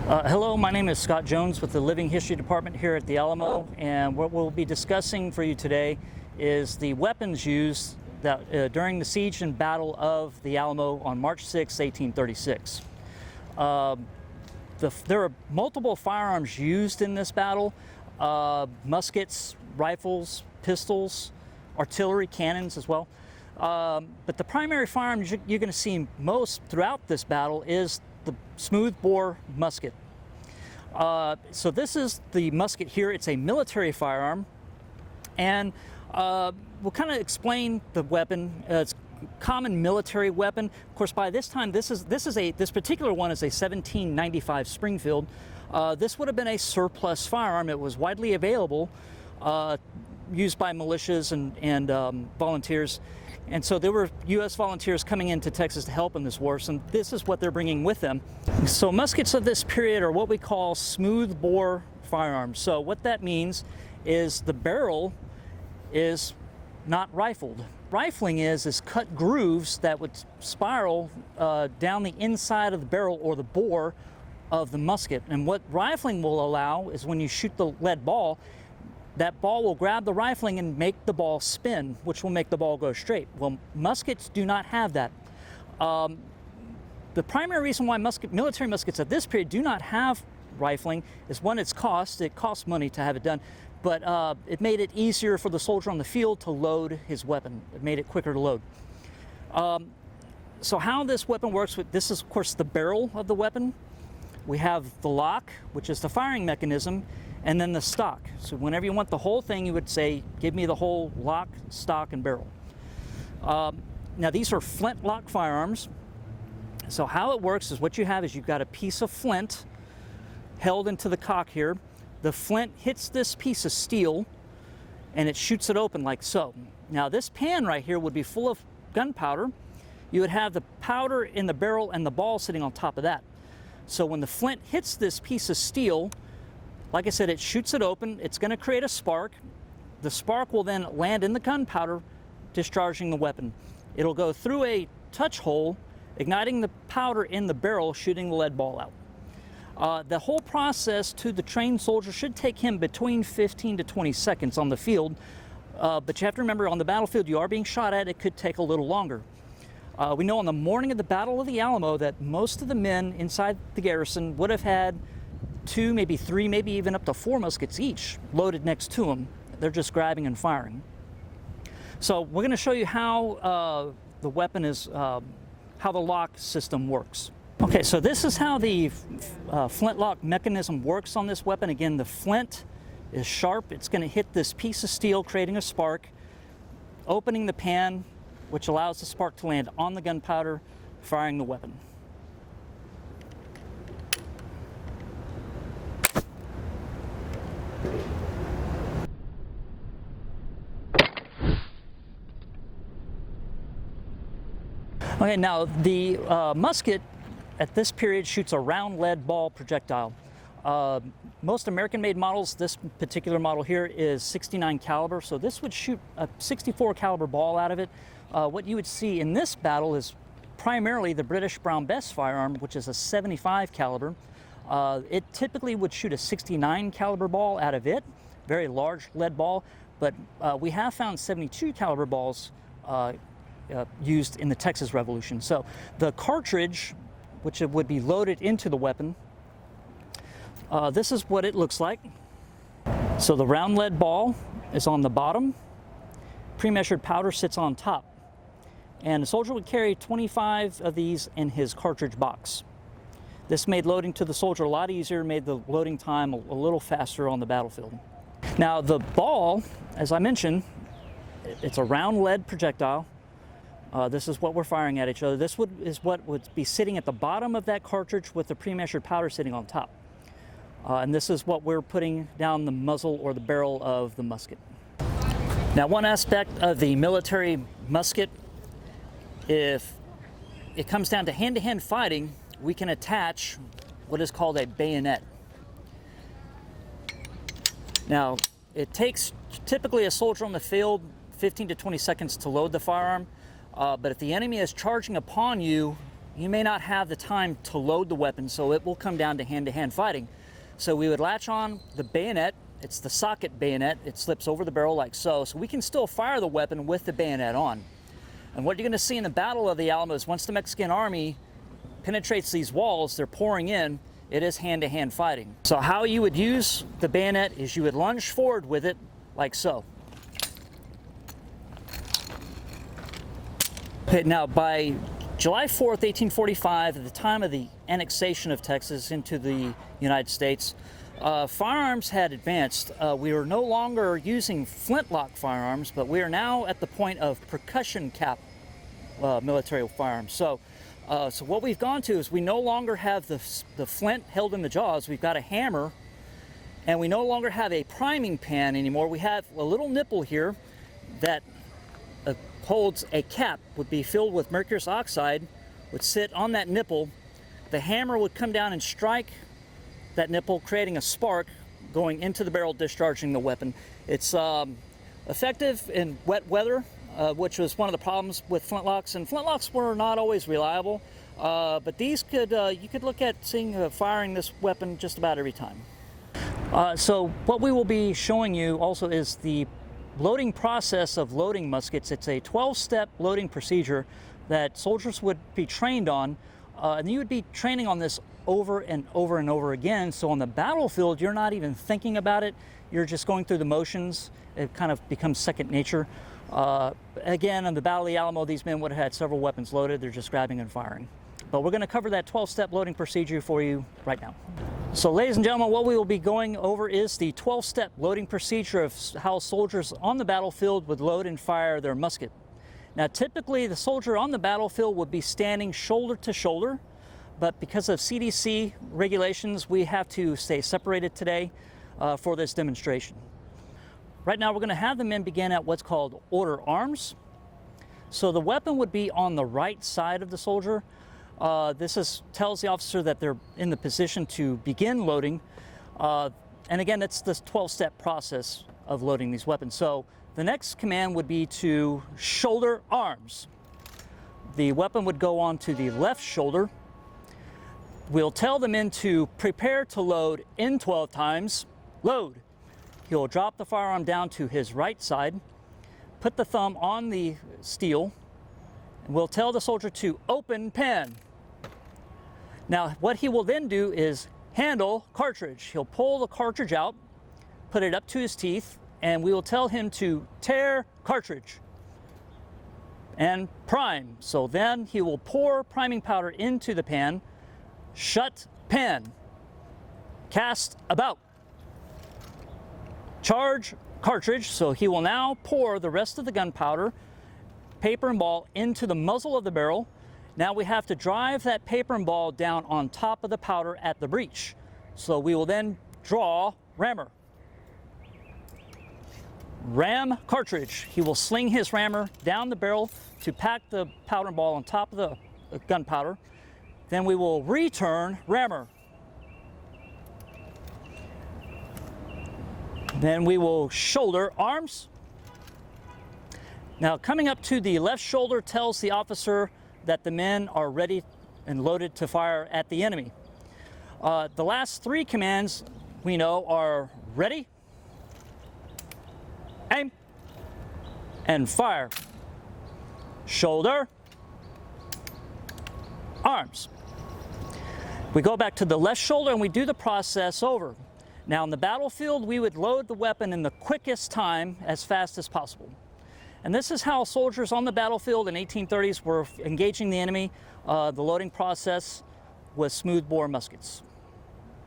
Hello, my name is Scott Jones with the Living History Department here at the Alamo, and what we'll be discussing for you today is the weapons used during the siege and battle of the Alamo on March 6, 1836. There are multiple firearms used in this battle: muskets, rifles, pistols, artillery, cannons as well. But the primary firearm you're going to see most throughout this battle is the smoothbore musket. So this is the musket here. It's a military firearm, and we'll kind of explain the weapon. It's a common military weapon. Of course, by this time, this particular one is a 1795 Springfield. This would have been a surplus firearm. It was widely available, used by militias and volunteers. And so there were U.S. volunteers coming into Texas to help in this war, so this is what they're bringing with them. So muskets of this period are what we call smoothbore firearms. So what that means is the barrel is not rifled. Rifling is cut grooves that would spiral down the inside of the barrel or the bore of the musket. And what rifling will allow is when you shoot the lead ball, that ball will grab the rifling and make the ball spin, which will make the ball go straight. Well, muskets do not have that. The primary reason why military muskets at this period do not have rifling is, one, it costs money to have it done, but it made it easier for the soldier on the field to load his weapon. It made it quicker to load. So how this weapon works, this is of course the barrel of the weapon. We have the lock, which is the firing mechanism, and then the stock. So whenever you want the whole thing, you would say, give me the whole lock, stock, and barrel. Now these are Flintlock firearms. So how it works is what you have is you've got a piece of flint held into the cock here. The flint hits this piece of steel and it shoots it open like so. Now this pan right here would be full of gunpowder. You would have the powder in the barrel and the ball sitting on top of that. So when the flint hits this piece of steel, like I said, it shoots it open. It's going to create a spark. The spark will then land in the gunpowder, discharging the weapon. It'll go through a touch hole, igniting the powder in the barrel, shooting the lead ball out. The whole process to the trained soldier should take him between 15 to 20 seconds on the field. But you have to remember, on the battlefield, you are being shot at. It could take a little longer. We know on the morning of the Battle of the Alamo that most of the men inside the garrison would have had 2, maybe 3, maybe even up to 4 muskets each loaded next to them. They're just grabbing and firing. So we're going to show you how the weapon is, how the lock system works. Okay, so this is how the flintlock mechanism works on this weapon. Again, the flint is sharp. It's going to hit this piece of steel, creating a spark, opening the pan, which allows the spark to land on the gunpowder, firing the weapon. Okay, now the musket at this period shoots a round lead ball projectile. Most American-made models, this particular model here is 69 caliber, so this would shoot a 64 caliber ball out of it. What you would see in this battle is primarily the British Brown Bess firearm, which is a 75 caliber. It typically would shoot a 69 caliber ball out of it, very large lead ball, but we have found 72 caliber balls used in the Texas Revolution. So the cartridge, which would be loaded into the weapon, this is what it looks like. So the round lead ball is on the bottom, pre-measured powder sits on top, and the soldier would carry 25 of these in his cartridge box. This made loading to the soldier a lot easier, made the loading time a little faster on the battlefield. Now the ball, as I mentioned, it's a round lead projectile. This is what we're firing at each other. This is what would be sitting at the bottom of that cartridge with the pre-measured powder sitting on top. And this is what we're putting down the muzzle or the barrel of the musket. Now, one aspect of the military musket, if it comes down to hand-to-hand fighting, we can attach what is called a bayonet. Now, it takes typically a soldier on the field 15 to 20 seconds to load the firearm. But if the enemy is charging upon you you may not have the time to load the weapon, so it will come down to hand-to-hand fighting. So we would latch on the bayonet. It's the socket bayonet. It slips over the barrel like so. So we can still fire the weapon with the bayonet on. And what you're going to see in the Battle of the Alamo is once the Mexican army penetrates these walls, they're pouring in, it is hand-to-hand fighting. So how you would use the bayonet is you would lunge forward with it like so. Okay, now by July 4th, 1845, at the time of the annexation of Texas into the United States, firearms had advanced. We were no longer using flintlock firearms, but we are now at the point of percussion cap military firearms. So what we've gone to is we no longer have the flint held in the jaws. We've got a hammer, and we no longer have a priming pan anymore. We have a little nipple here that holds a cap, would be filled with mercurous oxide, would sit on that nipple. The hammer would come down and strike that nipple, creating a spark going into the barrel, discharging the weapon. It's effective in wet weather, which was one of the problems with flintlocks, and flintlocks were not always reliable, but these could, you could look at firing this weapon just about every time. So what we will be showing you also is the loading process of loading muskets. It's a 12-step loading procedure that soldiers would be trained on, and you would be training on this over and over and over again. So on the battlefield, you're not even thinking about it. You're just going through the motions. It kind of becomes second nature. Again, on the Battle of the Alamo, these men would have had several weapons loaded. They're just grabbing and firing. But we're going to cover that 12-step loading procedure for you right now. So ladies and gentlemen, what we will be going over is the 12-step loading procedure of how soldiers on the battlefield would load and fire their musket. Now typically the soldier on the battlefield would be standing shoulder to shoulder, but because of CDC regulations, we have to stay separated today for this demonstration. Right now we're going to have the men begin at what's called order arms. So the weapon would be on the right side of the soldier. This tells the officer that they're in the position to begin loading. And again, it's this 12-step process of loading these weapons. So the next command would be to shoulder arms. The weapon would go on to the left shoulder. We'll tell the men to prepare to load in 12 times. Load. He'll drop the firearm down to his right side, put the thumb on the steel, and we'll tell the soldier to open pen. Now, what he will then do is handle cartridge. He'll pull the cartridge out, put it up to his teeth, and we will tell him to tear cartridge and prime. So then he will pour priming powder into the pan, shut pen, cast about, charge cartridge. So he will now pour the rest of the gunpowder, paper and ball, into the muzzle of the barrel. Now we have to drive that paper and ball down on top of the powder at the breech. So we will then draw rammer. Ram cartridge. He will sling his rammer down the barrel to pack the powder and ball on top of the gunpowder. Then we will return rammer. Then we will shoulder arms. Now coming up to the left shoulder tells the officer that the men are ready and loaded to fire at the enemy. The last three commands we know are ready, aim, and fire. Shoulder, arms. We go back to the left shoulder and we do the process over. Now, on the battlefield, we would load the weapon in the quickest time as fast as possible. And this is how soldiers on the battlefield in 1830s were engaging the enemy. The loading process was smoothbore muskets.